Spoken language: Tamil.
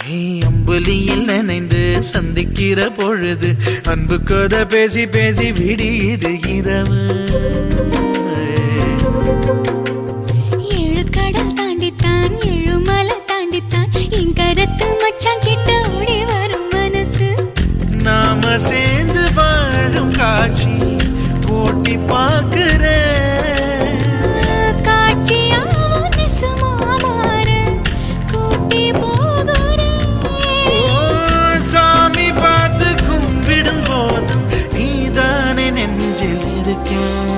அம்புலியில் நனைந்து சந்திக்கிற பொழுது அன்பு கதை பேசி பேசி விடியுது இரவு. ஏழு கடல் தாண்டித்தான் ஏழு மலை தாண்டித்தான் என் கருத்து மச்சான் கிட்ட ஓடி வரும் மனசு. நாம சேர்ந்து வாழும் காட்சி போட்டி பார்க்கிறேன். சாமி பார்த்து கும்பிடும் போதும் நீதானே நெஞ்சில் இருக்கேன்.